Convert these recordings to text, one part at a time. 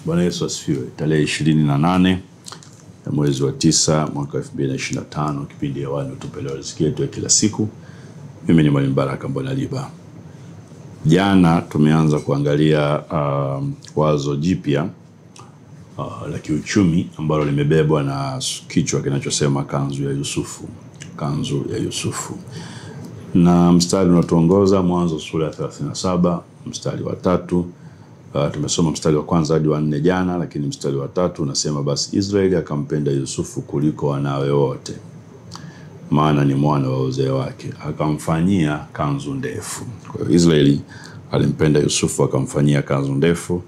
Bwana Yesu asifiwe. Tarehe 28 ya mwezi wa 9 mwaka 2025, kipindi hewani utupelewa riziki yetu ya kila siku. Mimi ni Mwalimu Baraka Mbonaliba. Jana tumeanza kuangalia wazo jipya la kiuchumi ambalo limebebwa na kichwa kinachosema kanzu ya Yusufu. Kanzu ya Yusufu. Na mstari unatuongoza Mwanzo sura ya 37 mstari wa 3. Tumesoma mstari wa kwanza hadi wa 4 jana, lakini mstari wa 3 unasema basi Israeli akampenda Yusufu kuliko wanawe wote, maana ni mwana wa uzee wake, akamfanyia kanzu ndefu. Kwa hiyo Israeli alimpenda Yusufu akamfanyia kanzu ndefu.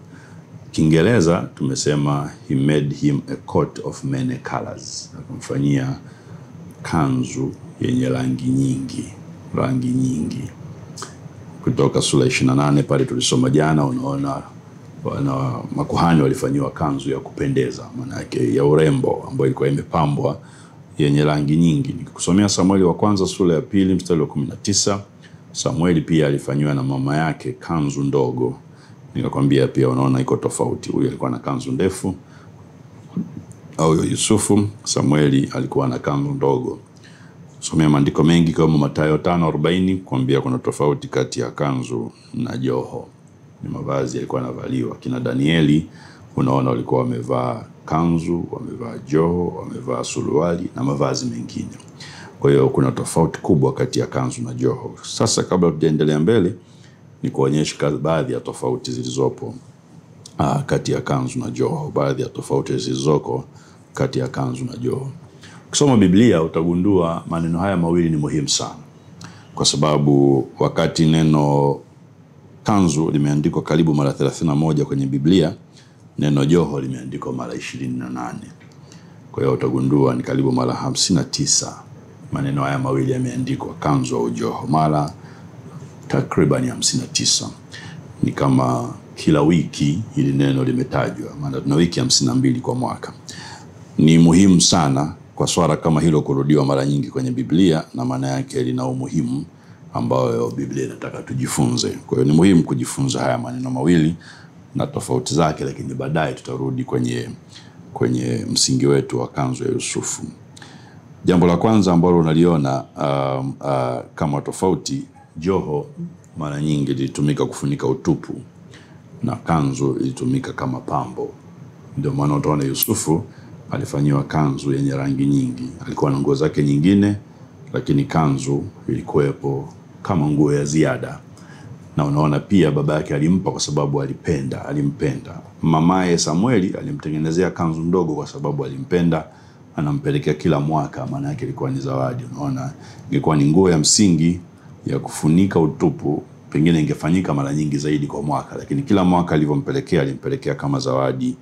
Kiingereza tumesema he made him a coat of many colors, akamfanyia kanzu yenye rangi nyingi. Kutoka sura 28 pale tulisoma jana, unaona makuhani walifanywa kanzu ya kupendeza, maana yake ya urembo, ambayo ilikuwa imepambwa yenye rangi nyingi. Nikusomea Samueli wa kwanza sura ya 2 mstari wa 19. Samueli pia alifanywa na mama yake kanzu ndogo. Nikakwambia pia unaona iko tofauti. Huyu alikuwa na kanzu ndefu, au Yusufu. Samueli alikuwa na kanzu ndogo. Somea maandiko mengi kama Mathayo 5:40 kuambia kuna tofauti kati ya kanzu na joho. Ni mavazi yalikuwa yanavaliwa. Kina Danieli unaona walikuwa wamevaa kanzu, wamevaa joho, wamevaa suruali na mavazi mengine. Kwa hiyo kuna tofauti kubwa kati ya kanzu na joho. Sasa kabla tujaendelea mbele, ni kuonyesha baadhi ya tofauti zilizopo kati ya kanzu na joho, baadhi ya tofauti zilizoko kati ya kanzu na joho. Ukisoma Biblia utagundua maneno haya mawili ni muhimu sana, kwa sababu wakati neno kanzu limeandikwa karibu mara 31 kwenye Biblia, neno joho limeandikwa mara 28. Kwa hiyo utagundua ni karibu mara 59 maneno haya mawili yameandikwa, kanzu au joho, mara takriban 59. Ni kama kila wiki hili neno limetajwa, maana tuna wiki 52 kwa mwaka. Ni muhimu sana kwa swala kama hilo kurudiwa mara nyingi kwenye Biblia, na maana yake lina umuhimu ambao Biblia inataka tujifunze. Kwa hiyo ni muhimu kujifunza haya maneno mawili na tofauti zake, lakini baadaye tutarudi kwenye msingi wetu wa kanzu ya Yusufu. Jambo la kwanza ambalo unaliona kama tofauti, joho mara nyingi lilitumika kufunika utupu na kanzu ilitumika kama pambo. Ndio maana utaona Yusufu alifanywa kanzu yenye rangi nyingi. Alikuwa na nguo zake nyingine, lakini kanzu ilikuwepo kama nguo ya ziada. Na unaona pia baba yake alimpa kwa sababu alimpenda. Mamaye Samueli alimtengenezea kanzu ndogo kwa sababu alimpenda, anampelekea kila mwaka, maana yake ilikuwa ni zawadi. Unaona, ilikuwa ni nguo ya msingi ya kufunika utupu, pengine ingefanyika mara nyingi zaidi kwa mwaka, lakini kila mwaka alimpelekea kama zawadi,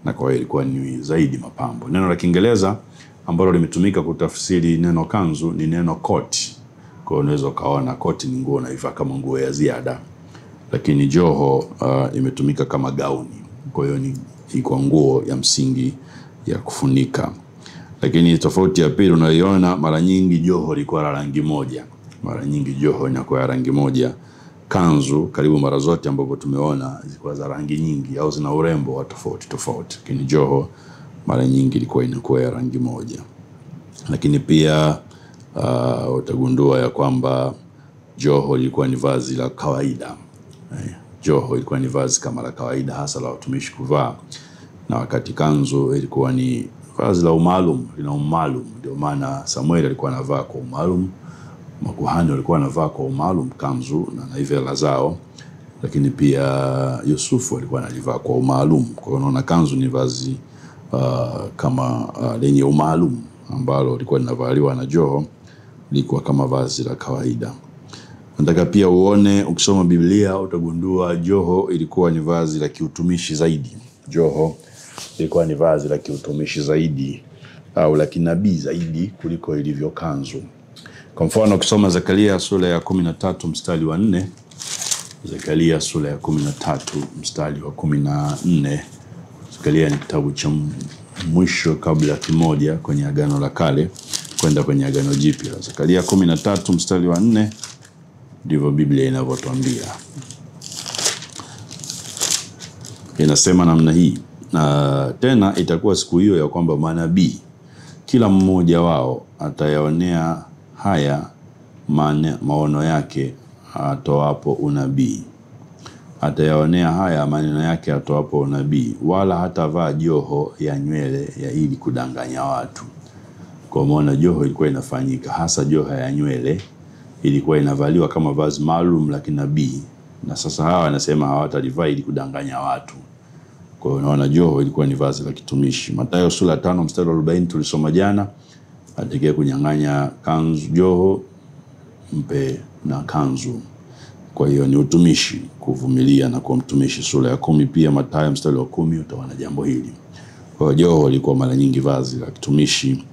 na kwa hiyo ilikuwa ni zaidi mapambo. Neno la Kiingereza ambalo limetumika kutafsiri neno kanzu ni neno coat. Kwa hiyo unaweza kaona coat ni nguo unaivaa kama nguo ya ziada, lakini joho imetumika kama gauni. Kwa hiyo ni iko nguo ya msingi ya kufunika. Lakini tofauti ya pili unaiona, mara nyingi joho liko la rangi moja. Mara nyingi joho inakuwa ya rangi moja. Kanzu karibu mara zote ambapo tumeona zilikuwa za rangi nyingi au zina urembo wa tofauti. Lakini joho mara nyingi ilikuwa inakuwa ya rangi moja. Lakini pia utagundua ya kwamba joho ilikuwa ni vazi la kawaida. Joho ilikuwa ni vazi kama la kawaida, hasa la watumishi kuvaa. Na wakati kanzu ilikuwa ni vazi la umaalum, lina umaalum. Ndio maana Samueli alikuwa anavaa kwa umaalum, makuhani walikuwa wanavaa kwa umaalum kanzu na naivela zao, lakini pia Yusufu alikuwa analivaa kwa umaalum. Kwa hiyo unaona kanzu ni vazi kama lenye umaalum ambalo lilikuwa linavaliwa, na joho lilikuwa kama vazi la kawaida. Nataka pia uone, ukisoma Biblia utagundua joho ilikuwa ni vazi la kiutumishi zaidi. Joho ilikuwa ni vazi la kiutumishi zaidi, au la kinabii zaidi kuliko ilivyo kanzu. Kwa mfano ukisoma Zekaria sura ya 13 mstari wa 4, Zekaria sura ya 13 mstari wa 14. Zekaria ni kitabu cha mwisho kabla kimoja kwenye Agano la Kale kwenda kwenye Agano Jipya. Zekaria 13 mstari wa 4 ndivyo Biblia inavyotuambia. Inasema namna hii: Na tena itakuwa siku hiyo ya kwamba manabii kila mmoja wao atayaonea haya maono yake atoapo unabii. Atayaonea haya maneno yake atoapo unabii, wala hatavaa joho ya nywele ya ili kudanganya watu. Kwa maana joho ilikuwa inafanyika, hasa joho ya nywele ilikuwa inavaliwa kama vazi maalum la kinabii, na sasa hawa wanasema hawatalivaa ili kudanganya watu. Kwa hiyo unaona joho ilikuwa ni vazi la kitumishi. Mathayo sura 5 mstari wa 40 tulisoma jana, atakaye kunyang'anya kanzu joho mpe na kanzu. Kwa hiyo ni utumishi, kuvumilia na kuwa mtumishi. Sura ya 10 pia Mathayo mstari wa 10 utaona jambo hili. Kwa hiyo joho ilikuwa mara nyingi vazi la kitumishi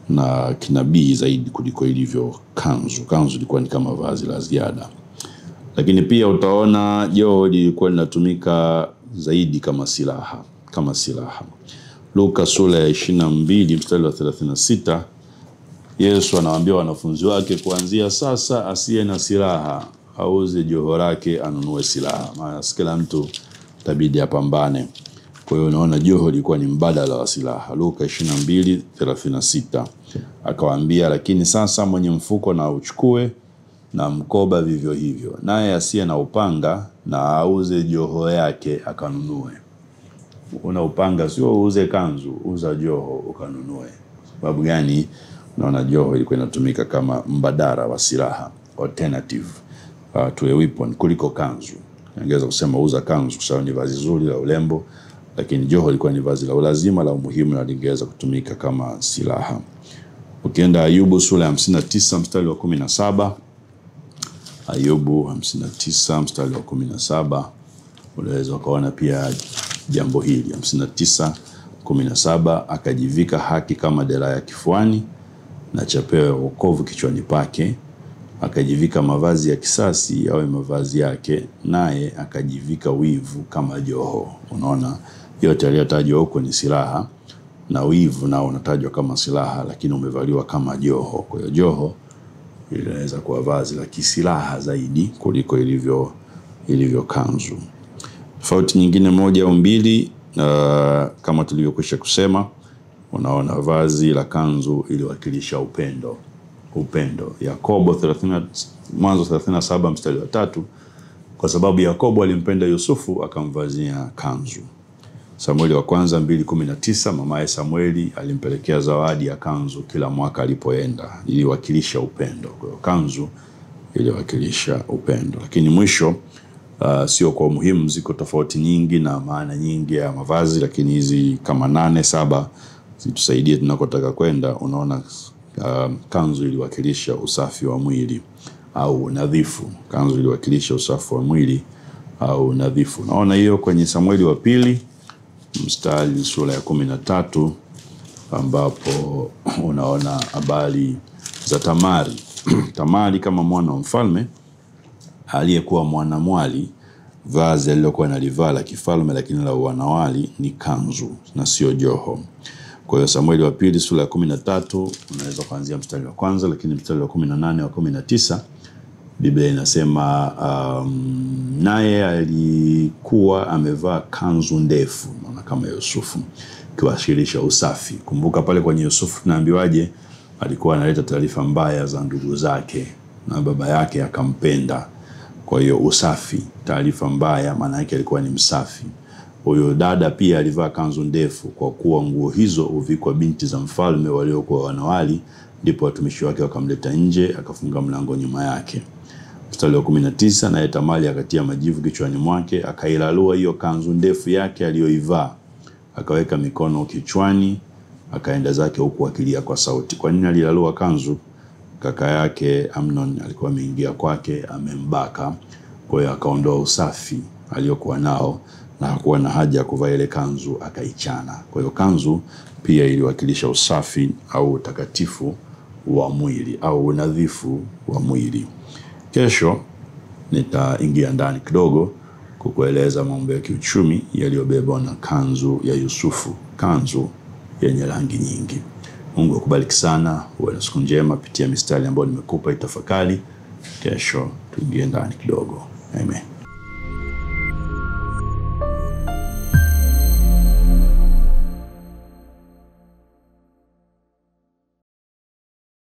na kinabii zaidi kuliko ilivyo kanzu. Kanzu ilikuwa ni kama vazi la ziada. Lakini pia utaona joho lilikuwa linatumika zaidi kama silaha. Luka sura ya 22 mstari wa 36, Yesu anawaambia wanafunzi wake, kuanzia sasa asiye na silaha auze joho lake anunue silaha, maana kila mtu tabidi apambane. Kwa hiyo unaona joho lilikuwa ni mbadala wa silaha. Luka 22:36 akawaambia, lakini sasa mwenye mfuko na uchukue, na mkoba vivyo hivyo, naye asiye na upanga na auze joho yake akanunue. Una upanga sio uuze kanzu, uza joho ukanunue. Sababu gani? Unaona joho ilikuwa inatumika kama mbadala wa silaha, alternative to a weapon, kuliko kanzu. Ningeweza kusema uza kanzu kwa sababu ni vazi zuri la urembo, lakini joho ilikuwa ni vazi la ulazima la umuhimu na lingeweza kutumika kama silaha. Ukienda Ayubu sura ya 59 mstari wa 17, Ayubu 59 mstari wa 17, unaweza kuona pia jambo hili. 59:17, akajivika haki kama dera ya kifuani na chapeo ya wokovu kichwani pake, akajivika mavazi ya kisasi yawe mavazi yake, naye akajivika wivu kama joho. Unaona yote yaliyotajwa huko ni silaha, na wivu nao unatajwa kama silaha, lakini umevaliwa kama joho. Kwa hiyo joho inaweza kuwa vazi la kisilaha zaidi kuliko ilivyo kanzu. Tofauti nyingine moja au mbili, kama tulivyokwisha kusema, unaona vazi la kanzu iliwakilisha upendo. Yakobo Mwanzo 37 mstari wa 3, kwa sababu Yakobo alimpenda Yusufu akamvazia kanzu. Samueli wa kwanza 2:19, mamaye Samueli alimpelekea zawadi ya kanzu kila mwaka alipoenda, iliwakilisha upendo. Kwa hiyo kanzu iliwakilisha upendo. Lakini mwisho, sio kwa muhimu, ziko tofauti nyingi na maana nyingi ya mavazi, lakini hizi kama 8-7 zitusaidie tunakotaka kwenda. Unaona kanzu iliwakilisha usafi wa mwili au nadhifu. Kanzu iliwakilisha usafi wa mwili au nadhifu. Naona hiyo kwenye Samueli wa pili mstari sura ya 13, ambapo unaona habari za Tamari. Tamari kama mwana wa mfalme aliyekuwa mwanamwali, vazi alilokuwa analivaa la kifalme lakini la wanawali ni kanzu na sio joho. Kwa hiyo Samueli wa pili sura ya 13 unaweza kuanzia mstari wa kwanza, lakini mstari wa 18 wa 19 Biblia inasema naye alikuwa amevaa kanzu ndefu, maana kama Yusufu, kiwashirisha usafi. Kumbuka pale kwenye Yusufu tunaambiwaje, alikuwa analeta taarifa mbaya za ndugu zake na baba yake akampenda. Kwa hiyo usafi, taarifa mbaya, maana yake alikuwa ni msafi. Huyo dada pia alivaa kanzu ndefu, kwa kuwa nguo hizo huvikwa binti za mfalme waliokuwa wanawali, ndipo watumishi wake wakamleta nje, akafunga mlango nyuma yake. Mstari wa 19, naye Tamari akatia majivu kichwani mwake, akailalua hiyo kanzu ndefu yake aliyoivaa, akaweka mikono kichwani, akaenda zake huku akilia kwa sauti. Kwa nini alilalua kanzu? Kaka yake Amnon alikuwa ameingia kwake, amembaka. Kwa hiyo akaondoa usafi aliyokuwa nao na hakuwa na haja ya kuvaa ile kanzu, akaichana. Kwa hiyo kanzu pia iliwakilisha usafi au utakatifu wa mwili au unadhifu wa mwili. Kesho nitaingia ndani kidogo kukueleza mambo ya kiuchumi yaliyobebwa na kanzu ya Yusufu, kanzu yenye rangi nyingi. Mungu akubariki sana, uwe na siku njema. Pitia mistari ambayo nimekupa itafakari. Kesho tuingie ndani kidogo. Amen.